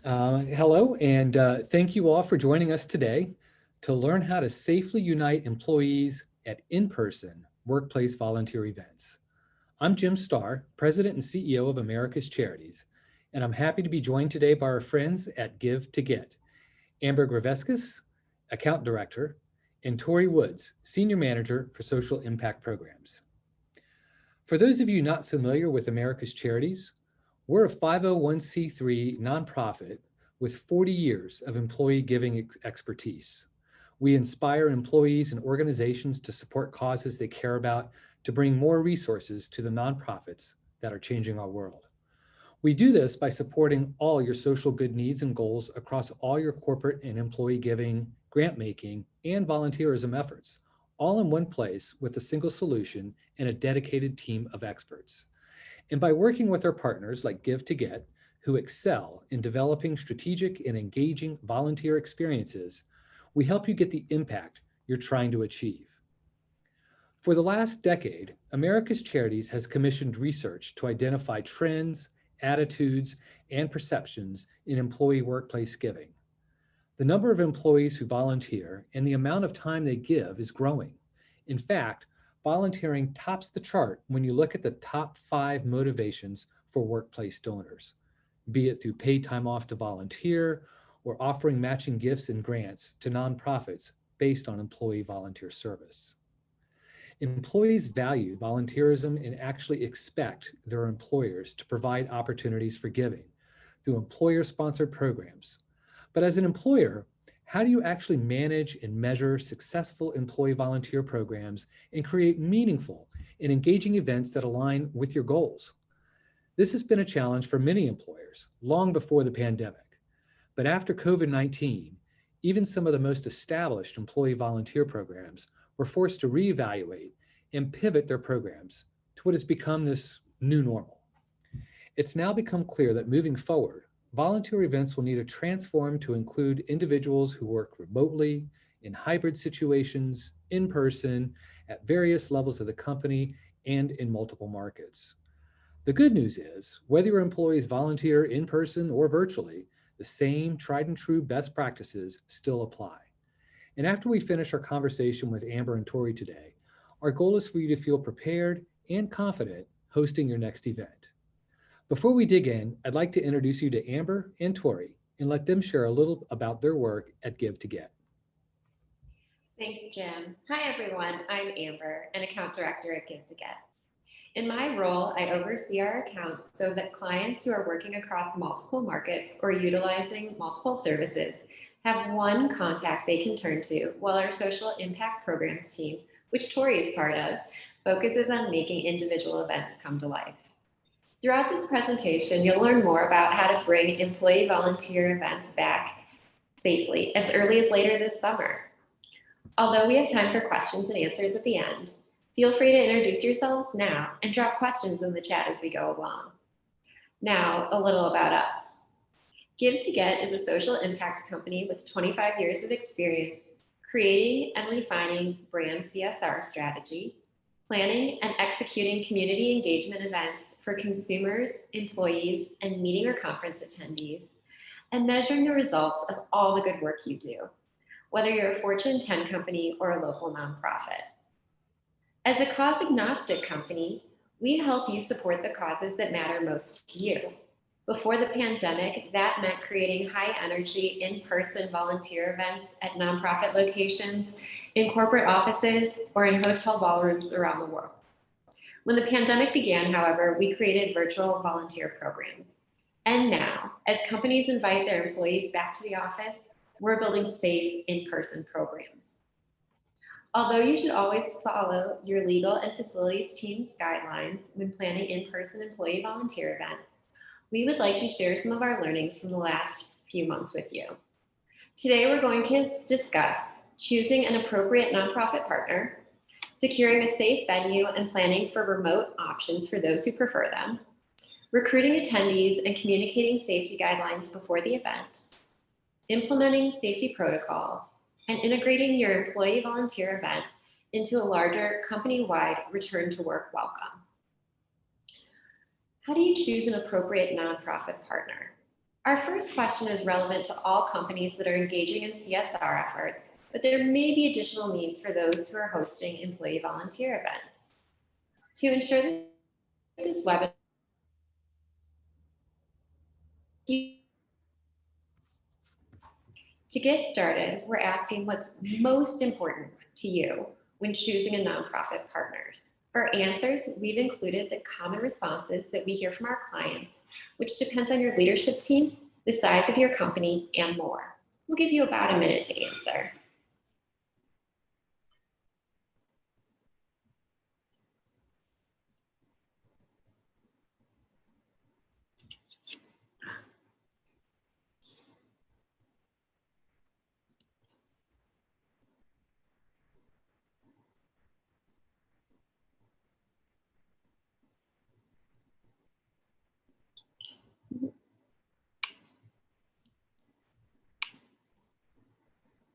Hello, and thank you all for joining us today to learn how to safely unite employees at in-person workplace volunteer events. I'm Jim Starr, President and CEO of America's Charities, and I'm happy to be joined today by our friends at Give to Get, Amber Graveskis, Account Director, and Tori Woods, Senior Manager for Social Impact Programs. For those of you not familiar with America's Charities, we're a 501c3 nonprofit with 40 years of employee giving expertise. We inspire employees and organizations to support causes they care about to bring more resources to the nonprofits that are changing our world. We do this by supporting all your social good needs and goals across all your corporate and employee giving, grant making, and volunteerism efforts, all in one place with a single solution and a dedicated team of experts. And by working with our partners like Give to Get, who excel in developing strategic and engaging volunteer experiences, we help you get the impact you're trying to achieve. For the last decade, America's Charities has commissioned research to identify trends, attitudes, and perceptions in employee workplace giving. The number of employees who volunteer and the amount of time they give is growing. In fact, volunteering tops the chart when you look at the top 5 motivations for workplace donors, be it through paid time off to volunteer or offering matching gifts and grants to nonprofits based on employee volunteer service. Employees value volunteerism and actually expect their employers to provide opportunities for giving through employer-sponsored programs. But as an employer, how do you actually manage and measure successful employee volunteer programs and create meaningful and engaging events that align with your goals? This has been a challenge for many employers long before the pandemic. But after COVID-19, even some of the most established employee volunteer programs were forced to reevaluate and pivot their programs to what has become this new normal. It's now become clear that moving forward, volunteer events will need to transform to include individuals who work remotely, in hybrid situations, in person, at various levels of the company, and in multiple markets. The good news is, whether your employees volunteer in person or virtually, the same tried and true best practices still apply. And after we finish our conversation with Amber and Tori today, our goal is for you to feel prepared and confident hosting your next event. Before we dig in, I'd like to introduce you to Amber and Tori and let them share a little about their work at Give to Get. Thanks, Jim. Hi, everyone. I'm Amber, an account director at Give to Get. In my role, I oversee our accounts so that clients who are working across multiple markets or utilizing multiple services have one contact they can turn to, while our social impact programs team, which Tori is part of, focuses on making individual events come to life. Throughout this presentation, you'll learn more about how to bring employee volunteer events back safely as early as later this summer. Although we have time for questions and answers at the end, feel free to introduce yourselves now and drop questions in the chat as we go along. Now, a little about us. Give to Get is a social impact company with 25 years of experience creating and refining brand CSR strategy, planning and executing community engagement events for consumers, employees, and meeting or conference attendees, and measuring the results of all the good work you do, whether you're a Fortune 10 company or a local nonprofit. As a cause-agnostic company, we help you support the causes that matter most to you. Before the pandemic, that meant creating high-energy, in-person volunteer events at nonprofit locations, in corporate offices, or in hotel ballrooms around the world. When the pandemic began, however, we created virtual volunteer programs. And now, as companies invite their employees back to the office, we're building safe in-person programs. Although you should always follow your legal and facilities team's guidelines when planning in-person employee volunteer events, we would like to share some of our learnings from the last few months with you. Today, we're going to discuss choosing an appropriate nonprofit partner, securing a safe venue and planning for remote options for those who prefer them, recruiting attendees and communicating safety guidelines before the event, implementing safety protocols, and integrating your employee volunteer event into a larger company-wide return to work welcome. How do you choose an appropriate nonprofit partner? Our first question is relevant to all companies that are engaging in CSR efforts, but there may be additional needs for those who are hosting employee volunteer events. To ensure that this webinar To get started, we're asking what's most important to you when choosing a nonprofit partners. For answers, we've included the common responses that we hear from our clients, which depends on your leadership team, the size of your company, and more. We'll give you about a minute to answer.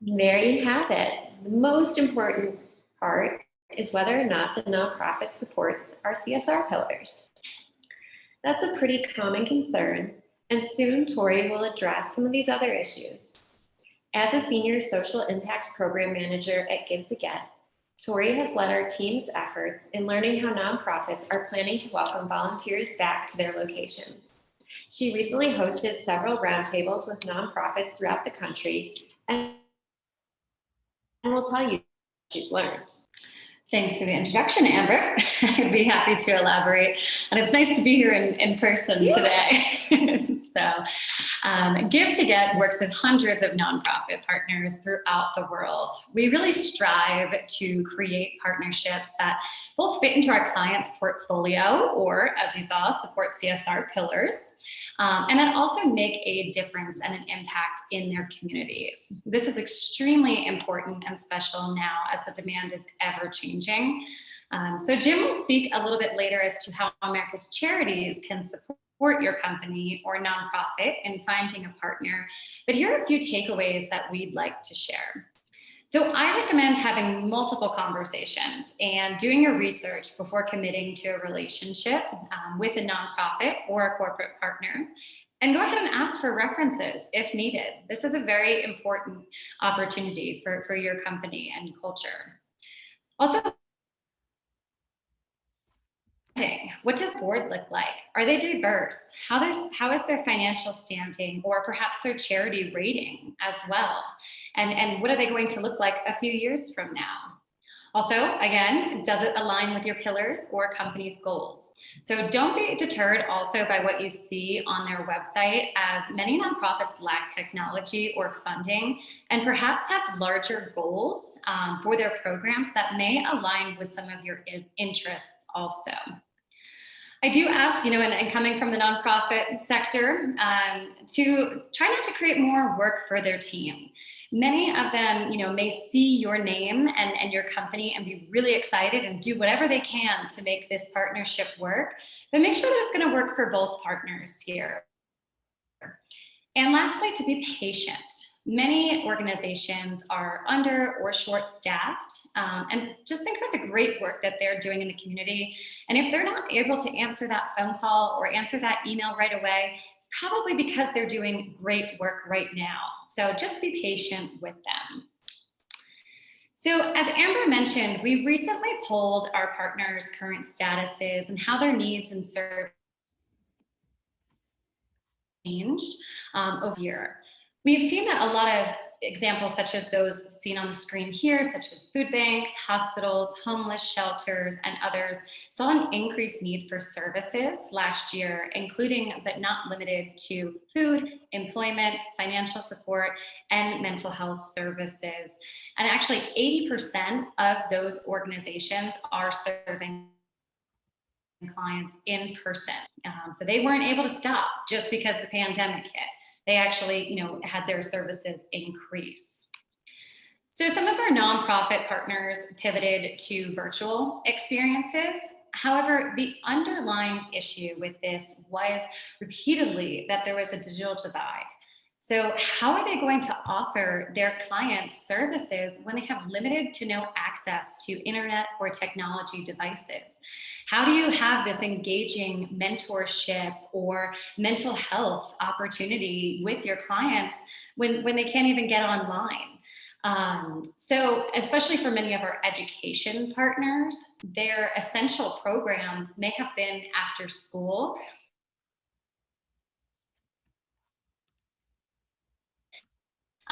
There you have it. The most important part is whether or not the nonprofit supports our CSR pillars. That's a pretty common concern, and soon Tori will address some of these other issues. As a senior social impact program manager at Give to Get, Tori has led our team's efforts in learning how nonprofits are planning to welcome volunteers back to their locations. She recently hosted several roundtables with nonprofits throughout the country and will tell you what she's learned. Thanks for the introduction, Amber. I'd be happy to elaborate. And it's nice to be here in person today. Give to Get works with hundreds of nonprofit partners throughout the world. We really strive to create partnerships that both fit into our clients' portfolio, or as you saw, support CSR pillars, and that also make a difference and an impact in their communities. This is extremely important and special now as the demand is ever changing. So Jim will speak a little bit later as to how America's Charities can support your company or nonprofit in finding a partner, but here are a few takeaways that we'd like to share. So I recommend having multiple conversations and doing your research before committing to a relationship with a nonprofit or a corporate partner. And go ahead and ask for references if needed. This is a very important opportunity for your company and culture. Also, what does the board look like? Are they diverse? How is their financial standing, or perhaps their charity rating as well? And what are they going to look like a few years from now? Also, again, does it align with your pillars or company's goals? So don't be deterred also by what you see on their website, as many nonprofits lack technology or funding and perhaps have larger goals for their programs that may align with some of your interests also. I do ask, and coming from the nonprofit sector, to try not to create more work for their team. Many of them, may see your name and your company and be really excited and do whatever they can to make this partnership work, but make sure that it's going to work for both partners here. And lastly, to be patient. Many organizations are under or short-staffed, and just think about the great work that they're doing in the community. And if they're not able to answer that phone call or answer that email right away, it's probably because they're doing great work right now. So just be patient with them. So as Amber mentioned, we recently polled our partners' current statuses and how their needs and services changed over the year. We've seen that a lot of examples, such as those seen on the screen here, such as food banks, hospitals, homeless shelters, and others, saw an increased need for services last year, including but not limited to food, employment, financial support, and mental health services. And actually 80% of those organizations are serving clients in person. So they weren't able to stop just because the pandemic hit. They actually, had their services increase. So some of our nonprofit partners pivoted to virtual experiences. However, the underlying issue with this was repeatedly that there was a digital divide. So, how are they going to offer their clients services when they have limited to no access to internet or technology devices? How do you have this engaging mentorship or mental health opportunity with your clients when they can't even get online? So, especially for many of our education partners, their essential programs may have been after school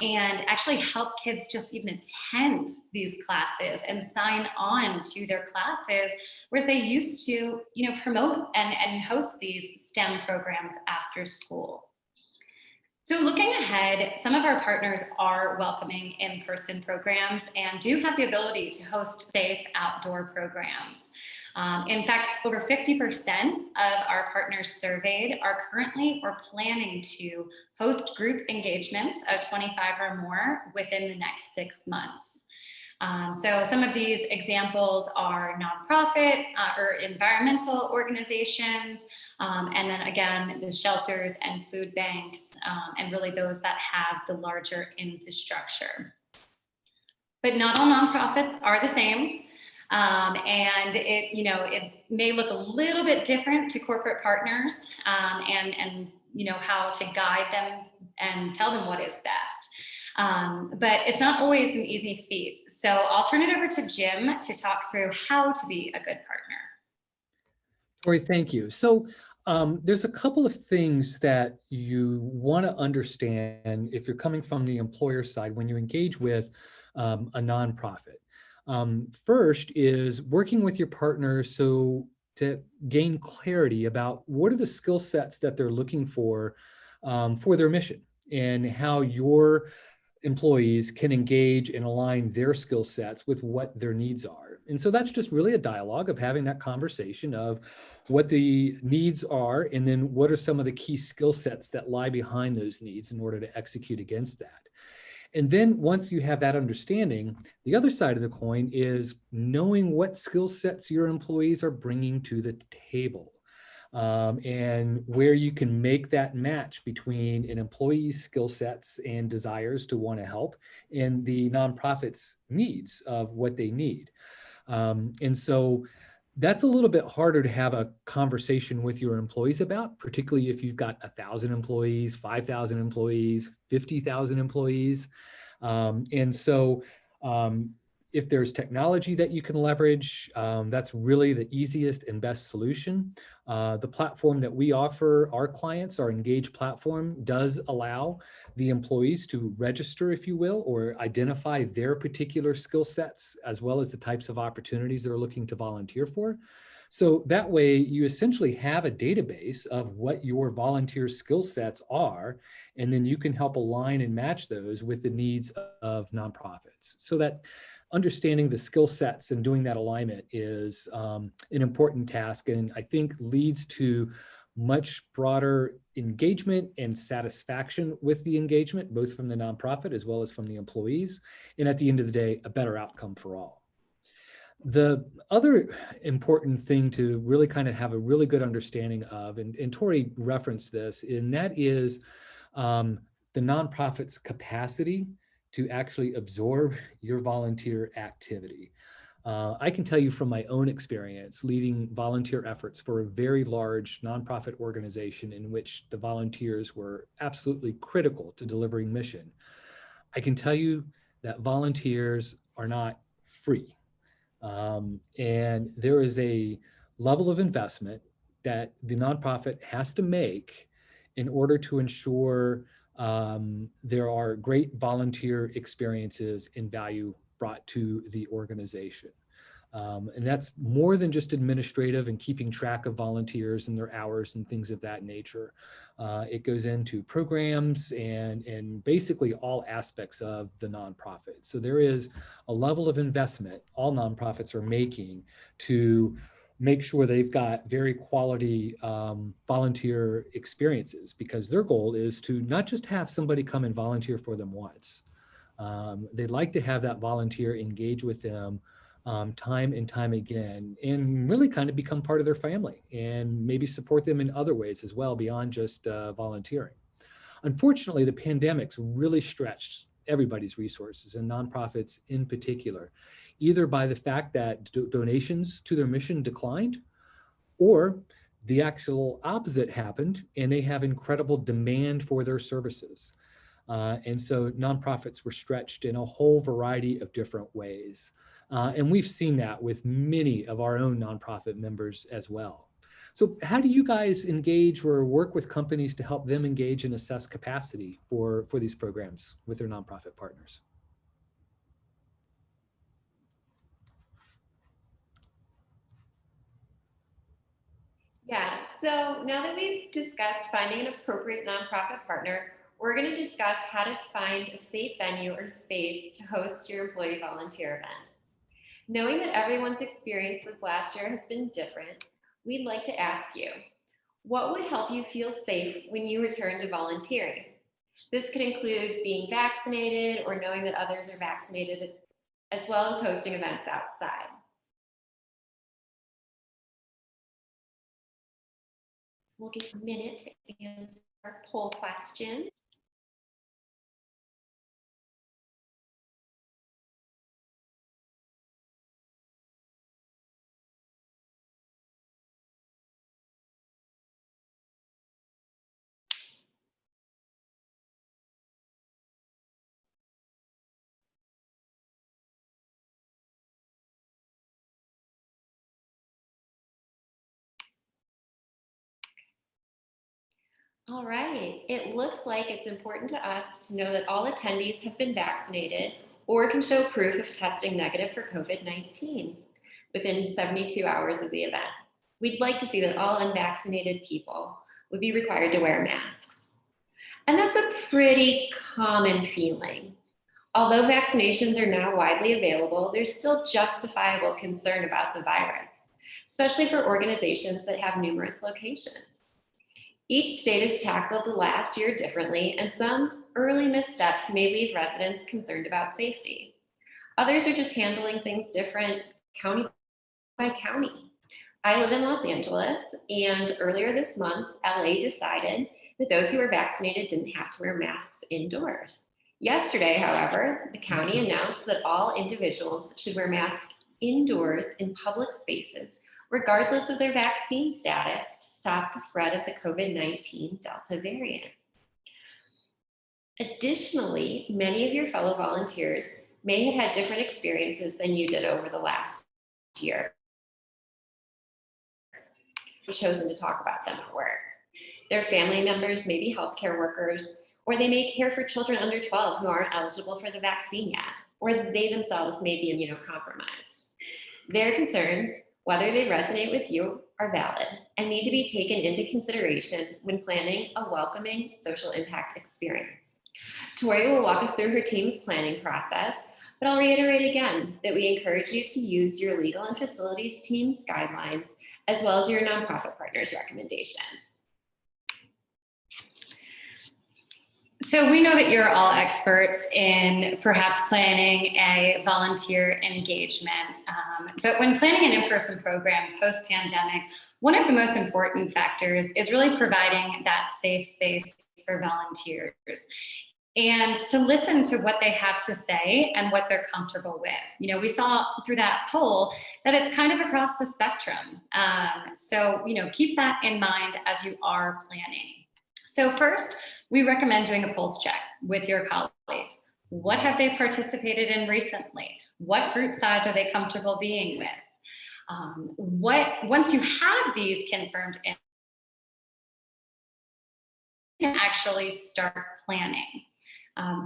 and actually help kids just even attend these classes and sign on to their classes, whereas they used to, promote and host these STEM programs after school. So, looking ahead, some of our partners are welcoming in person programs and do have the ability to host safe outdoor programs. In fact, over 50% of our partners surveyed are currently or planning to host group engagements of 25 or more within the next 6 months. So some of these examples are nonprofit or environmental organizations, and then again, the shelters and food banks, and really those that have the larger infrastructure. But not all nonprofits are the same. And it may look a little bit different to corporate partners, and how to guide them and tell them what is best. But it's not always an easy feat. So I'll turn it over to Jim to talk through how to be a good partner. Tori, thank you. So there's a couple of things that you want to understand if you're coming from the employer side when you engage with a nonprofit. First is working with your partners to gain clarity about what are the skill sets that they're looking for their mission, and how your employees can engage and align their skill sets with what their needs are. And so that's just really a dialogue of having that conversation of what the needs are, and then what are some of the key skill sets that lie behind those needs in order to execute against that. And then once you have that understanding, the other side of the coin is knowing what skill sets your employees are bringing to the table. And where you can make that match between an employee's skill sets and desires to want to help and the nonprofit's needs of what they need. And so that's a little bit harder to have a conversation with your employees about, particularly if you've got 1,000 employees, 5,000 employees, 50,000 employees. And so if there's technology that you can leverage, that's really the easiest and best solution. The platform that we offer our clients, our Engage platform, does allow the employees to register, if you will, or identify their particular skill sets, as well as the types of opportunities they're looking to volunteer for. So that way you essentially have a database of what your volunteer skill sets are, and then you can help align and match those with the needs of nonprofits. So that understanding the skill sets and doing that alignment is an important task, and I think leads to much broader engagement and satisfaction with the engagement, both from the nonprofit as well as from the employees. And at the end of the day, a better outcome for all. The other important thing to really kind of have a really good understanding of, and Tori referenced this, and that is the nonprofit's capacity to actually absorb your volunteer activity. I can tell you from my own experience leading volunteer efforts for a very large nonprofit organization in which the volunteers were absolutely critical to delivering mission. I can tell you that volunteers are not free. And there is a level of investment that the nonprofit has to make in order to ensure there are great volunteer experiences and value brought to the organization. And that's more than just administrative and keeping track of volunteers and their hours and things of that nature. It goes into programs and basically all aspects of the nonprofit. So there is a level of investment all nonprofits are making to make sure they've got very quality volunteer experiences, because their goal is to not just have somebody come and volunteer for them once. They'd like to have that volunteer engage with them time and time again, and really kind of become part of their family, and maybe support them in other ways as well beyond just volunteering. Unfortunately, the pandemic's really stretched everybody's resources, and nonprofits in particular, either by the fact that donations to their mission declined, or the actual opposite happened, and they have incredible demand for their services. And so nonprofits were stretched in a whole variety of different ways. And we've seen that with many of our own nonprofit members as well. So how do you guys engage or work with companies to help them engage and assess capacity for these programs with their nonprofit partners? Yeah, so now that we've discussed finding an appropriate nonprofit partner, we're going to discuss how to find a safe venue or space to host your employee volunteer event. Knowing that everyone's experience this last year has been different, we'd like to ask you, what would help you feel safe when you return to volunteering? This could include being vaccinated or knowing that others are vaccinated, as well as hosting events outside. So we'll give a minute to answer our poll question. All right, it looks like it's important to us to know that all attendees have been vaccinated or can show proof of testing negative for COVID-19 within 72 hours of the event. We'd like to see that all unvaccinated people would be required to wear masks. And that's a pretty common feeling. Although vaccinations are now widely available, there's still justifiable concern about the virus, especially for organizations that have numerous locations. Each state has tackled the last year differently, and some early missteps may leave residents concerned about safety. Others are just handling things different county by county. I live in Los Angeles, and earlier this month, LA decided that those who were vaccinated didn't have to wear masks indoors. Yesterday, however, the county announced that all individuals should wear masks indoors in public spaces, regardless of their vaccine status, to stop the spread of the COVID-19 Delta variant. Additionally, many of your fellow volunteers may have had different experiences than you did over the last year. They've chosen to talk about them at work. Their family members may be healthcare workers, or they may care for children under 12 who aren't eligible for the vaccine yet, or they themselves may be immunocompromised. Their concerns, whether they resonate with you, are valid and need to be taken into consideration when planning a welcoming social impact experience. Tori will walk us through her team's planning process, but I'll reiterate again that we encourage you to use your legal and facilities team's guidelines, as well as your nonprofit partners' recommendations. So we know that you're all experts in perhaps planning a volunteer engagement, but when planning an in-person program post-pandemic, one of the most important factors is really providing that safe space for volunteers and to listen to what they have to say and what they're comfortable with. You know, we saw through that poll that it's kind of across the spectrum. So, you know, keep that in mind as you are planning. So first, we recommend doing a pulse check with your colleagues. What have they participated in recently? What group size are they comfortable being with? Once you have these confirmed, you can actually start planning.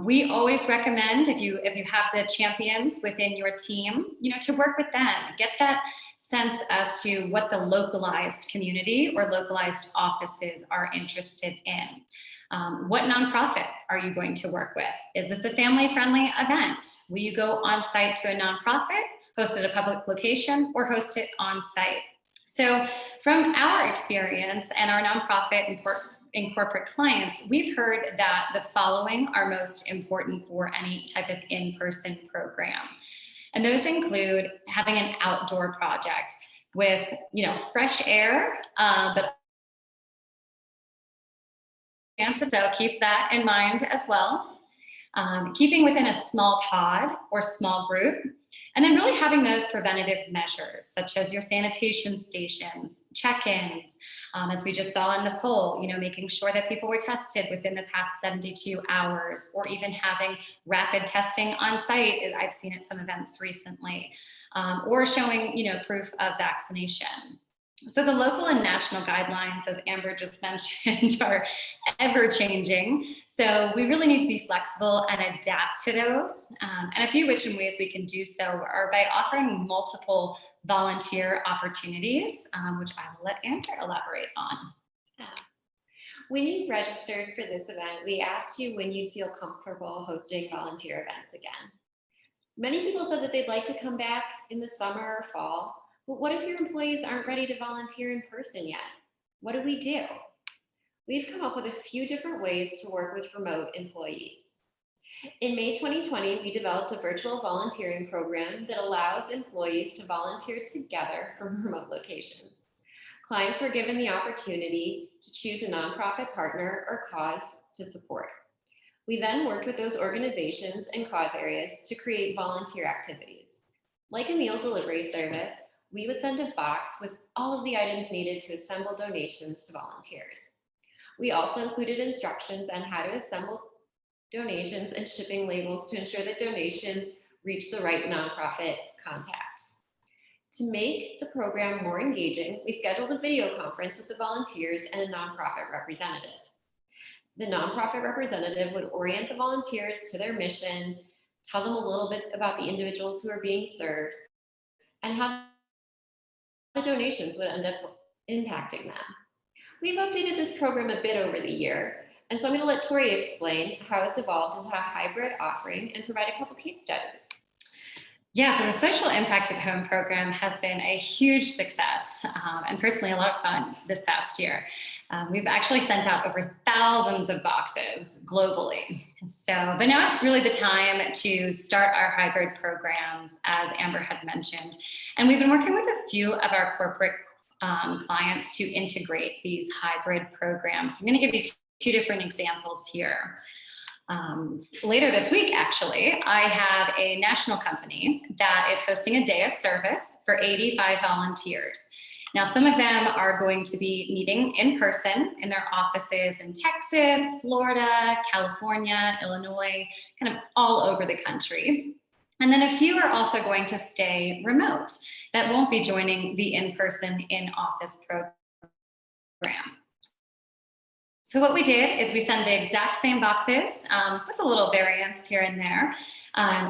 We always recommend, if you have the champions within your team, you know, to work with them, get that sense as to what the localized community or localized offices are interested in. What nonprofit are you going to work with? Is this a family-friendly event? Will you go on site to a nonprofit, host at a public location, or host it on site? So from our experience and our nonprofit and corporate clients, we've heard that the following are most important for any type of in-person program. And those include having an outdoor project with, you know, fresh air, but chances, so keep that in mind as well. Keeping within a small pod or small group, and then really having those preventative measures, such as your sanitation stations, check-ins, as we just saw in the poll, making sure that people were tested within the past 72 hours, or even having rapid testing on site. I've seen at some events recently, or showing, proof of vaccination. So the local and national guidelines, as Amber just mentioned, are ever changing. So we really need to be flexible and adapt to those. And a few ways we can do so are by offering multiple volunteer opportunities, which I will let Amber elaborate on. Yeah. When you registered for this event, we asked you when you'd feel comfortable hosting volunteer events again. Many people said that they'd like to come back in the summer or fall. But what if your employees aren't ready to volunteer in person yet? What do? We've come up with a few different ways to work with remote employees. In May 2020, we developed a virtual volunteering program that allows employees to volunteer together from remote locations. Clients were given the opportunity to choose a nonprofit partner or cause to support. We then worked with those organizations and cause areas to create volunteer activities. Like a meal delivery service, we would send a box with all of the items needed to assemble donations to volunteers. We also included instructions on how to assemble donations and shipping labels to ensure that donations reach the right nonprofit contact. To make the program more engaging, we scheduled a video conference with the volunteers and a nonprofit representative. The nonprofit representative would orient the volunteers to their mission, tell them a little bit about the individuals who are being served, and how the donations would end up impacting them. We've updated this program a bit over the year, and so I'm going to let Tori explain how it's evolved into a hybrid offering and provide a couple case studies. Yeah, so the Social Impact at Home program has been a huge success, and personally a lot of fun this past year. We've actually sent out over thousands of boxes globally. But now it's really the time to start our hybrid programs, as Amber had mentioned. And we've been working with a few of our corporate clients to integrate these hybrid programs. I'm going to give you two different examples here. Later this week, actually, I have a national company that is hosting a day of service for 85 volunteers. Now, some of them are going to be meeting in person in their offices in Texas, Florida, California, Illinois, kind of all over the country. And then a few are also going to stay remote that won't be joining the in-person, in-office program. So what we did is we send the exact same boxes with a little variance here and there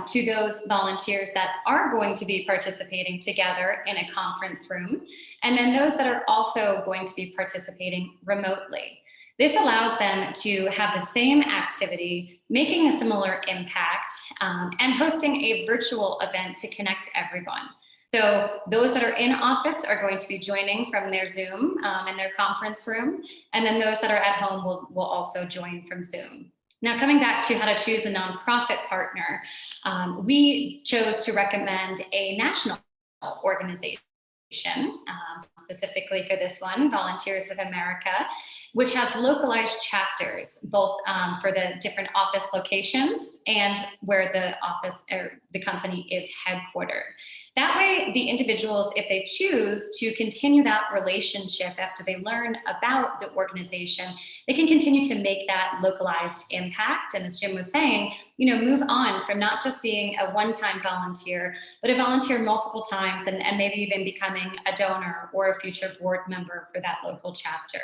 to those volunteers that are going to be participating together in a conference room, and then those that are also going to be participating remotely. This allows them to have the same activity, making a similar impact, and hosting a virtual event to connect everyone. So those that are in office are going to be joining from their Zoom in their conference room, and then those that are at home will also join from Zoom. Now, coming back to how to choose a nonprofit partner, we chose to recommend a national organization, specifically for this one, Volunteers of America, which has localized chapters, both for the different office locations and where the office or the company is headquartered. That way, the individuals, if they choose to continue that relationship after they learn about the organization, they can continue to make that localized impact. And as Jim was saying, move on from not just being a one-time volunteer, but a volunteer multiple times and maybe even becoming a donor or a future board member for that local chapter.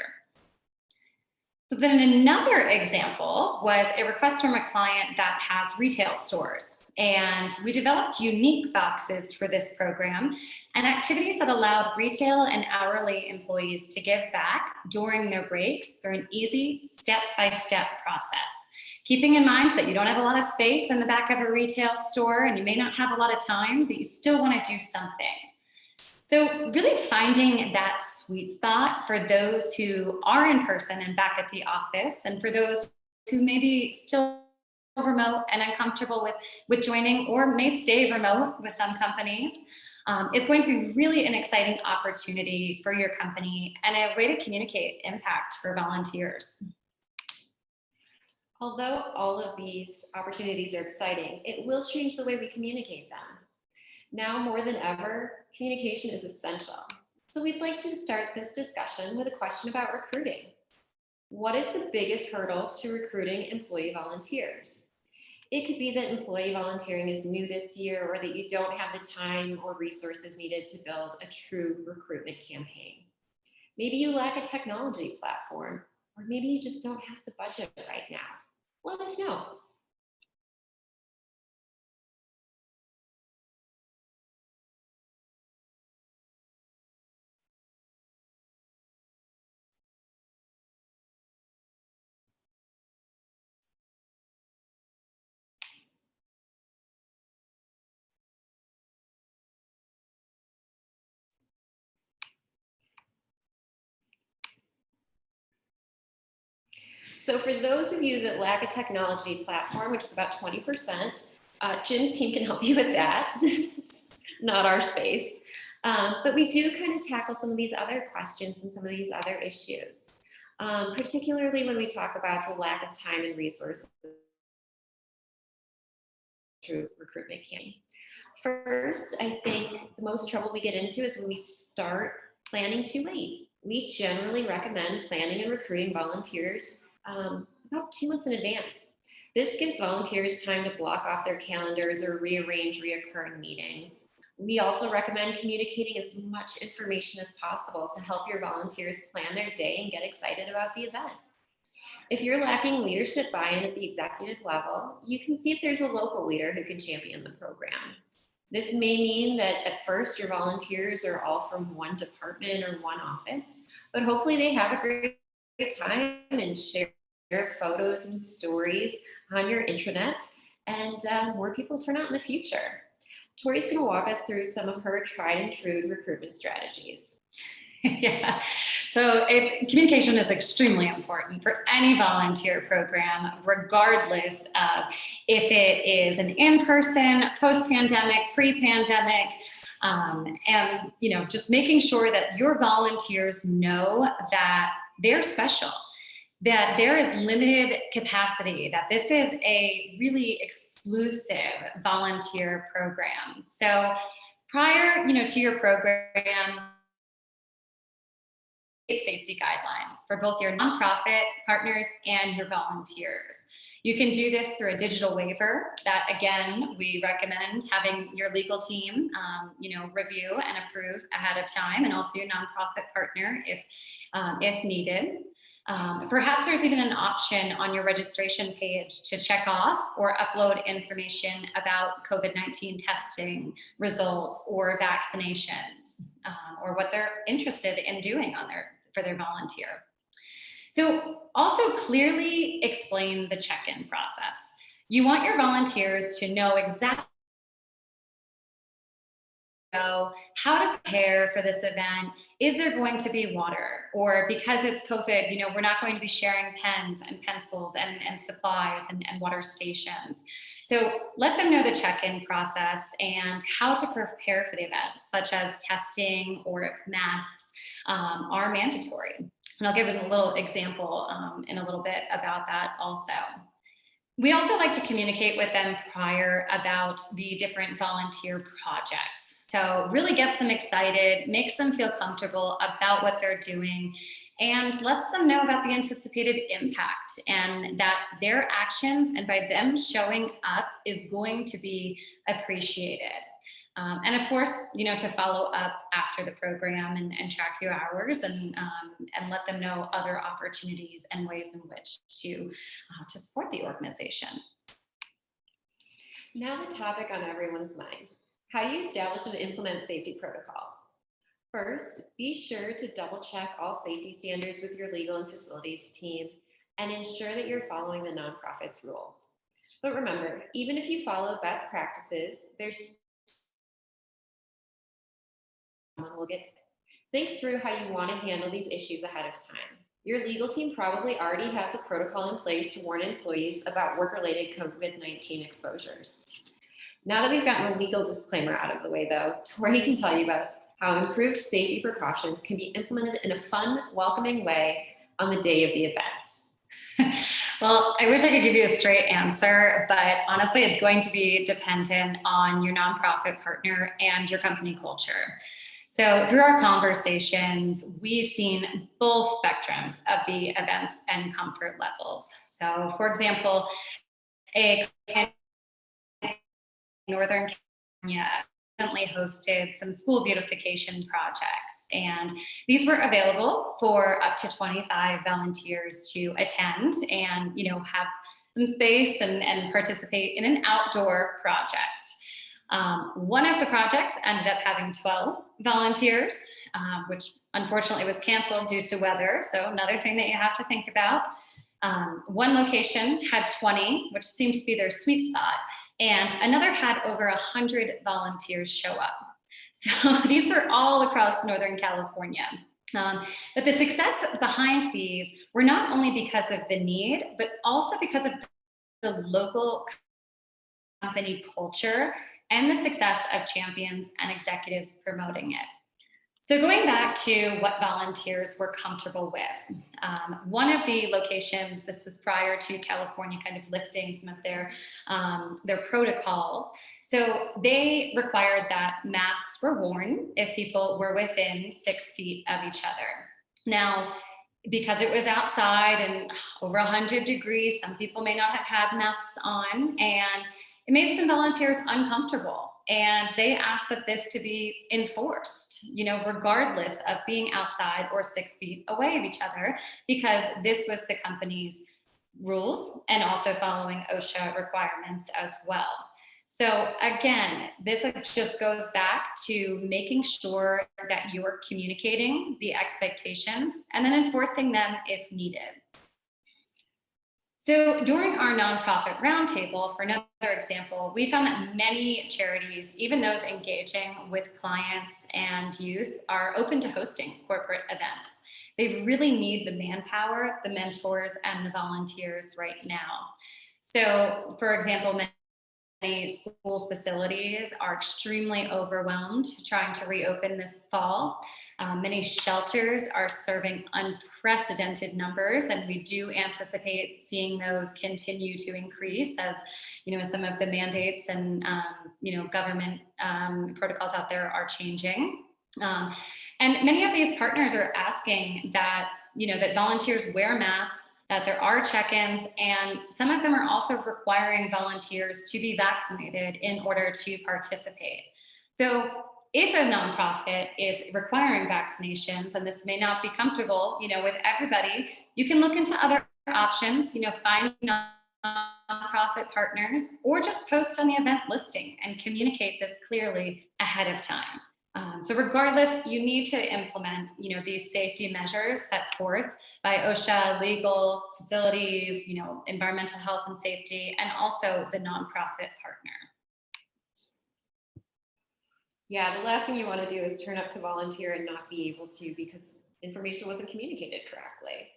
So then another example was a request from a client that has retail stores. And we developed unique boxes for this program and activities that allowed retail and hourly employees to give back during their breaks through an easy step-by-step process. Keeping in mind that you don't have a lot of space in the back of a retail store and you may not have a lot of time, but you still want to do something. So really finding that sweet spot for those who are in person and back at the office, and for those who may be still remote and uncomfortable with joining or may stay remote with some companies, is going to be really an exciting opportunity for your company and a way to communicate impact for volunteers. Although all of these opportunities are exciting, it will change the way we communicate them. Now more than ever, communication is essential. So we'd like to start this discussion with a question about recruiting. What is the biggest hurdle to recruiting employee volunteers? It could be that employee volunteering is new this year, or that you don't have the time or resources needed to build a true recruitment campaign. Maybe you lack a technology platform, or maybe you just don't have the budget right now. Let us know. So for those of you that lack a technology platform, which is about 20%, Jim's team can help you with that. It's not our space. But we do kind of tackle some of these other questions and some of these other issues, particularly when we talk about the lack of time and resources through recruitment campaign. First, I think the most trouble we get into is when we start planning too late. We generally recommend planning and recruiting volunteers about 2 months in advance. This gives volunteers time to block off their calendars or rearrange reoccurring meetings. We also recommend communicating as much information as possible to help your volunteers plan their day and get excited about the event. If you're lacking leadership buy-in at the executive level, you can see if there's a local leader who can champion the program. This may mean that at first your volunteers are all from one department or one office, but hopefully they have a great time and share photos and stories on your intranet, and more people turn out in the future. Tori's going to walk us through some of her tried and true recruitment strategies. Yeah, so communication is extremely important for any volunteer program, regardless of if it is an in-person, post-pandemic, pre-pandemic, and just making sure that your volunteers know that they're special, that there is limited capacity, that this is a really exclusive volunteer program. So prior, to your program, safety guidelines for both your nonprofit partners and your volunteers. You can do this through a digital waiver that, again, we recommend having your legal team, review and approve ahead of time, and also your nonprofit partner if needed. Perhaps there's even an option on your registration page to check off or upload information about COVID-19 testing results or vaccinations, or what they're interested in doing for their volunteer. So also clearly explain the check-in process. You want your volunteers to know exactly how to prepare for this event. Is there going to be water? Or because it's COVID, we're not going to be sharing pens and pencils and supplies and water stations. So let them know the check-in process and how to prepare for the event, such as testing or if masks are mandatory. And I'll give a little example in a little bit about that also. We also like to communicate with them prior about the different volunteer projects. So really gets them excited, makes them feel comfortable about what they're doing, and lets them know about the anticipated impact and that their actions and by them showing up is going to be appreciated. And of course, to follow up after the program and track your hours and let them know other opportunities and ways in which to support the organization. Now the topic on everyone's mind. How do you establish and implement safety protocols? First, be sure to double check all safety standards with your legal and facilities team and ensure that you're following the nonprofit's rules. But remember, even if you follow best practices, will get sick. Think through how you want to handle these issues ahead of time. Your legal team probably already has a protocol in place to warn employees about work-related COVID-19 exposures. Now that we've gotten a legal disclaimer out of the way, though, Tori can tell you about how improved safety precautions can be implemented in a fun, welcoming way on the day of the event. Well, I wish I could give you a straight answer, but honestly, it's going to be dependent on your nonprofit partner and your company culture. So through our conversations, we've seen both spectrums of the events and comfort levels. So for example, a client in Northern California recently hosted some school beautification projects, and these were available for up to 25 volunteers to attend and have some space and participate in an outdoor project. One of the projects ended up having 12 volunteers, which unfortunately was canceled due to weather. So another thing that you have to think about. One location had 20, which seems to be their sweet spot, and another had over 100 volunteers show up. So these were all across Northern California. But the success behind these were not only because of the need, but also because of the local company culture and the success of champions and executives promoting it. So going back to what volunteers were comfortable with, one of the locations, this was prior to California kind of lifting some of their protocols. So they required that masks were worn if people were within 6 feet of each other. Now, because it was outside and over 100 degrees, some people may not have had masks on, and it made some volunteers uncomfortable. And they asked that this to be enforced, regardless of being outside or 6 feet away of each other, because this was the company's rules and also following OSHA requirements as well. So again, this just goes back to making sure that you're communicating the expectations and then enforcing them if needed. So during our nonprofit roundtable, for another example, we found that many charities, even those engaging with clients and youth, are open to hosting corporate events. They really need the manpower, the mentors, and the volunteers right now. So, for example, many school facilities are extremely overwhelmed trying to reopen this fall. Many shelters are serving unprecedented numbers, and we do anticipate seeing those continue to increase as some of the mandates and government protocols out there are changing. And many of these partners are asking that that volunteers wear masks, that there are check-ins, and some of them are also requiring volunteers to be vaccinated in order to participate. So if a nonprofit is requiring vaccinations, and this may not be comfortable, with everybody, you can look into other options, find nonprofit partners, or just post on the event listing and communicate this clearly ahead of time. So regardless, you need to implement, these safety measures set forth by OSHA, legal, facilities, environmental health and safety, and also the nonprofit partner. Yeah, the last thing you want to do is turn up to volunteer and not be able to because information wasn't communicated correctly.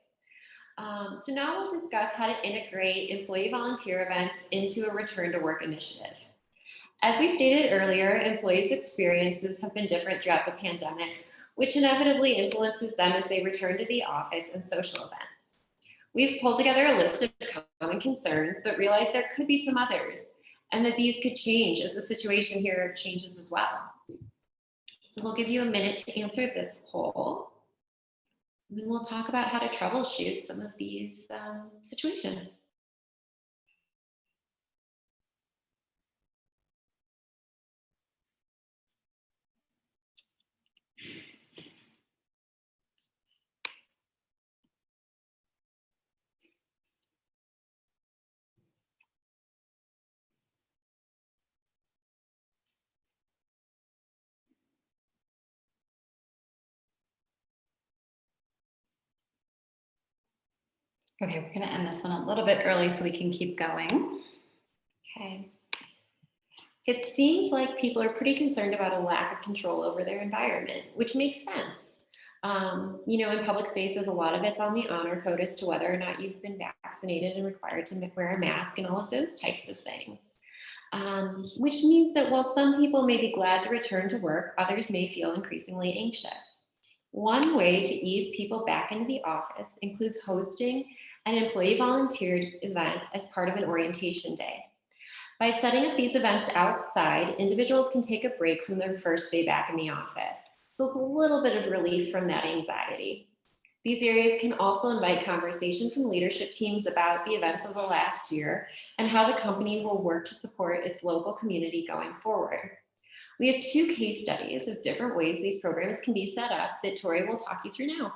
So now we'll discuss how to integrate employee volunteer events into a return to work initiative. As we stated earlier, employees' experiences have been different throughout the pandemic, which inevitably influences them as they return to the office and social events. We've pulled together a list of common concerns, but realized there could be some others, and that these could change as the situation here changes as well. So we'll give you a minute to answer this poll, and then we'll talk about how to troubleshoot some of these situations. Okay, we're going to end this one a little bit early so we can keep going. Okay. It seems like people are pretty concerned about a lack of control over their environment, which makes sense. In public spaces, a lot of it's on the honor code as to whether or not you've been vaccinated and required to wear a mask and all of those types of things. Which means that while some people may be glad to return to work, others may feel increasingly anxious. One way to ease people back into the office includes hosting an employee volunteered event as part of an orientation day. By setting up these events outside, individuals can take a break from their first day back in the office. So it's a little bit of relief from that anxiety. These areas can also invite conversation from leadership teams about the events of the last year and how the company will work to support its local community going forward. We have 2 case studies of different ways these programs can be set up that Tori will talk you through now.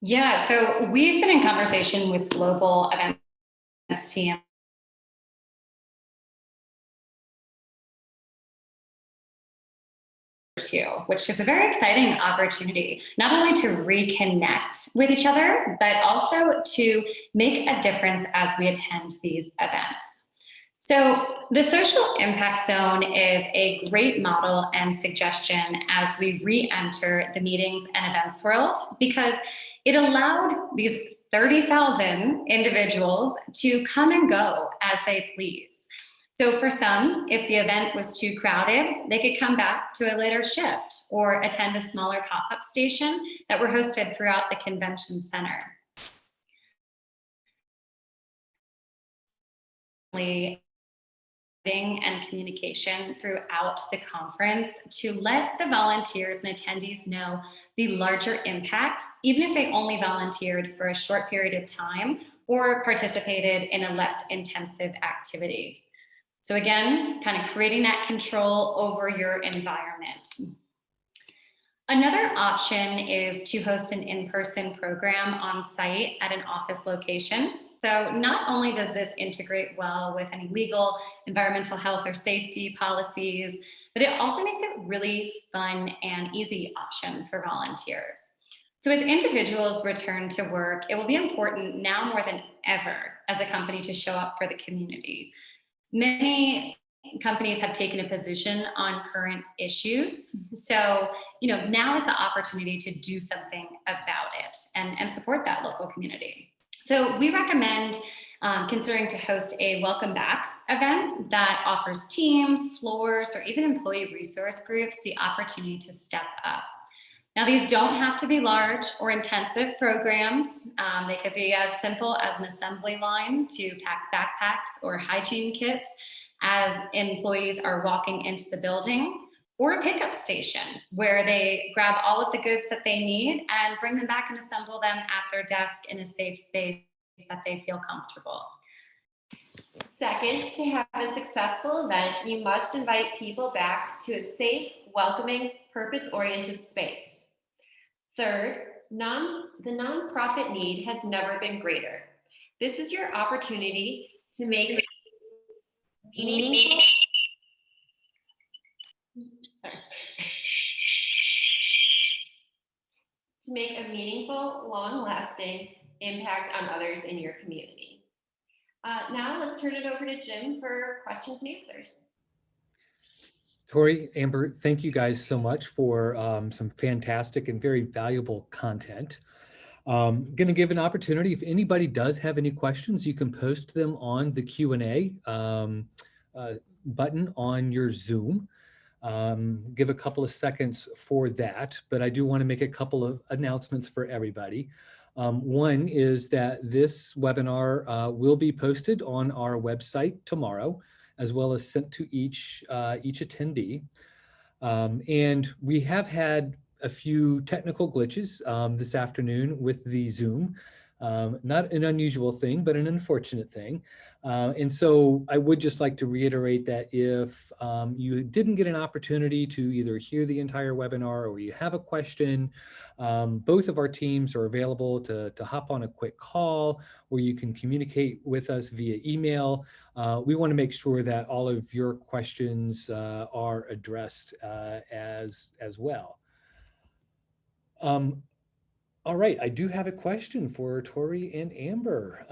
Yeah, so we've been in conversation with global events team too, which is a very exciting opportunity, not only to reconnect with each other, but also to make a difference as we attend these events. So the social impact zone is a great model and suggestion as we re-enter the meetings and events world, because it allowed these 30,000 individuals to come and go as they please. So for some, if the event was too crowded, they could come back to a later shift or attend a smaller pop-up station that were hosted throughout the convention center. And communication throughout the conference to let the volunteers and attendees know the larger impact, even if they only volunteered for a short period of time or participated in a less intensive activity. So again, kind of creating that control over your environment. Another option is to host an in-person program on site at an office location. So not only does this integrate well with any legal, environmental health or safety policies, but it also makes it really fun and easy option for volunteers. So as individuals return to work, it will be important now more than ever as a company to show up for the community. Many companies have taken a position on current issues. So, now is the opportunity to do something about it and support that local community. So we recommend considering to host a welcome back event that offers teams, floors, or even employee resource groups the opportunity to step up. Now, these don't have to be large or intensive programs. They could be as simple as an assembly line to pack backpacks or hygiene kits as employees are walking into the building, or a pickup station where they grab all of the goods that they need and bring them back and assemble them at their desk in a safe space that they feel comfortable. Second, to have a successful event, you must invite people back to a safe, welcoming, purpose-oriented space. Third, the nonprofit need has never been greater. This is your opportunity to make meaningful, a meaningful, long-lasting impact on others in your community. Now let's turn it over to Jim for questions and answers. Tori, Amber, thank you guys so much for some fantastic and very valuable content. Going to give an opportunity, if anybody does have any questions, you can post them on the Q&A button on your Zoom. Give a couple of seconds for that, but I do want to make a couple of announcements for everybody. One is that this webinar will be posted on our website tomorrow, as well as sent to each attendee. And we have had a few technical glitches this afternoon with the Zoom. Not an unusual thing, but an unfortunate thing. And so I would just like to reiterate that if you didn't get an opportunity to either hear the entire webinar or you have a question, both of our teams are available to hop on a quick call, or you can communicate with us via email. We want to make sure that all of your questions are addressed as well. All right, I do have a question for Tori and Amber.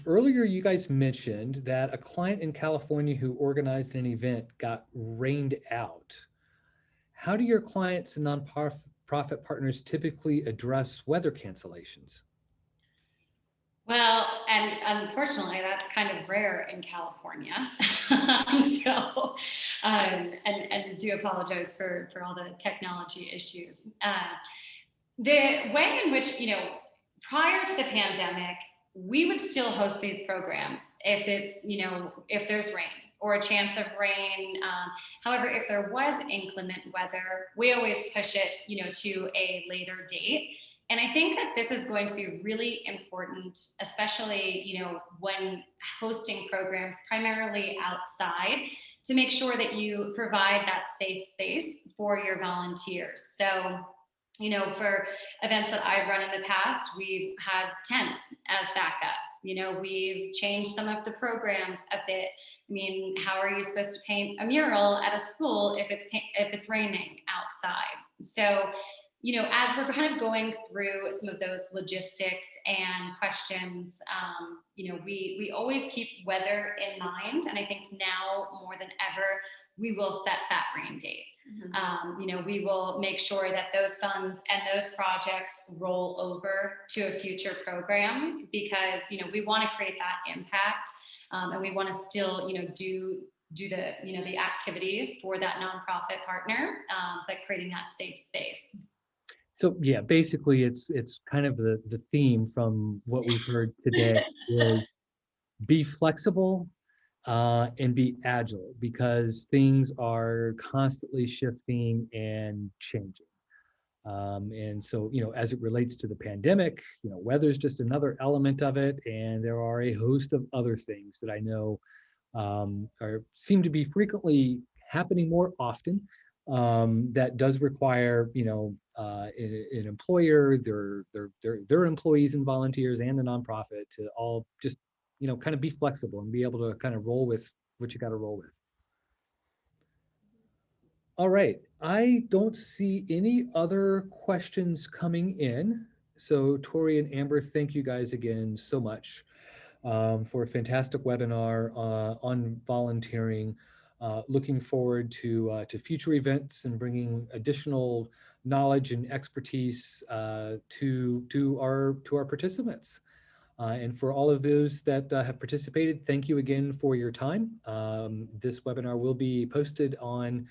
Earlier, you guys mentioned that a client in California who organized an event got rained out. How do your clients and nonprofit partners typically address weather cancellations? Well, and unfortunately, that's kind of rare in California. And do apologize for all the technology issues. The way in which, prior to the pandemic, we would still host these programs if it's, if there's rain or a chance of rain. However, if there was inclement weather, we always push it, to a later date. And I think that this is going to be really important, especially, when hosting programs primarily outside, to make sure that you provide that safe space for your volunteers. So, for events that I've run in the past, we've had tents as backup. We've changed some of the programs a bit. I mean, how are you supposed to paint a mural at a school if it's raining outside? So, as we're kind of going through some of those logistics and questions, we always keep weather in mind, and I think now more than ever, we will set that rain date. We will make sure that those funds and those projects roll over to a future program because, we want to create that impact, and we want to still, do the, the activities for that nonprofit partner, but creating that safe space. So yeah, basically it's kind of the theme from what we've heard today is be flexible and be agile because things are constantly shifting and changing. And so, as it relates to the pandemic, weather's just another element of it. And there are a host of other things that I know seem to be frequently happening more often. That does require, an employer, their employees and volunteers and the nonprofit to all just, kind of be flexible and be able to kind of roll with what you got to roll with. All right, I don't see any other questions coming in. So Tori and Amber, thank you guys again so much for a fantastic webinar on volunteering. Looking forward to future events and bringing additional knowledge and expertise to our participants. And for all of those that have participated, thank you again for your time. This webinar will be posted on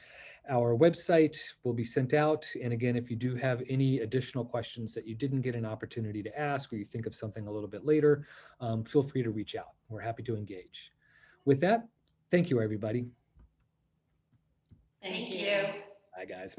our website, will be sent out. And again, if you do have any additional questions that you didn't get an opportunity to ask, or you think of something a little bit later, feel free to reach out. We're happy to engage. With that, thank you, everybody. Thank you. Bye, guys.